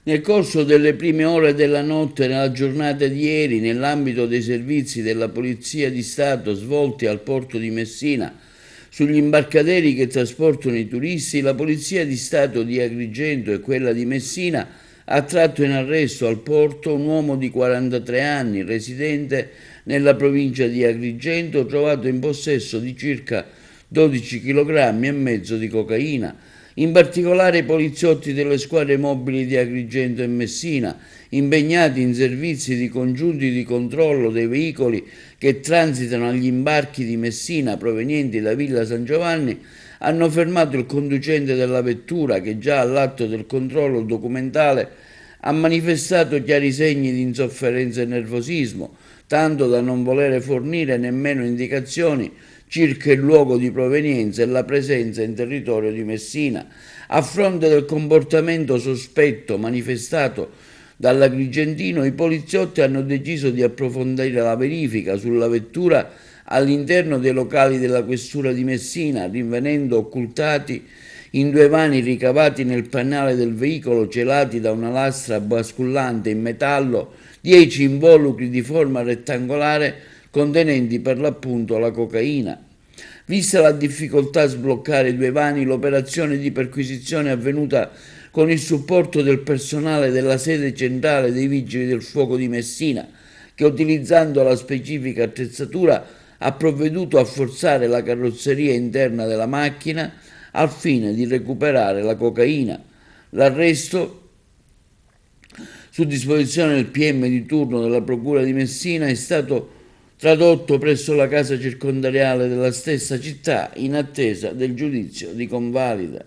Nel corso delle prime ore della notte nella giornata di ieri, nell'ambito dei servizi della Polizia di Stato svolti al porto di Messina sugli imbarcaderi che trasportano i turisti, la Polizia di Stato di Agrigento e quella di Messina ha tratto in arresto al porto un uomo di 43 anni, residente nella provincia di Agrigento, trovato in possesso di circa 12,5 kg di cocaina. In particolare i poliziotti delle squadre mobili di Agrigento e Messina, impegnati in servizi di congiunti di controllo dei veicoli che transitano agli imbarchi di Messina provenienti da Villa San Giovanni, hanno fermato il conducente della vettura che già all'atto del controllo documentale ha manifestato chiari segni di insofferenza e nervosismo, tanto da non volere fornire nemmeno indicazioni circa il luogo di provenienza e la presenza in territorio di Messina. A fronte del comportamento sospetto manifestato dall'agrigentino, i poliziotti hanno deciso di approfondire la verifica sulla vettura all'interno dei locali della questura di Messina, rinvenendo occultati in 2 vani ricavati nel pannale del veicolo, celati da una lastra basculante in metallo, 10 involucri di forma rettangolare contenenti per l'appunto la cocaina. Vista la difficoltà a sbloccare i 2 vani, l'operazione di perquisizione è avvenuta con il supporto del personale della sede centrale dei Vigili del Fuoco di Messina, che utilizzando la specifica attrezzatura ha provveduto a forzare la carrozzeria interna della macchina al fine di recuperare la cocaina. L'arresto, su disposizione del PM di turno della Procura di Messina, è stato tradotto presso la casa circondariale della stessa città in attesa del giudizio di convalida.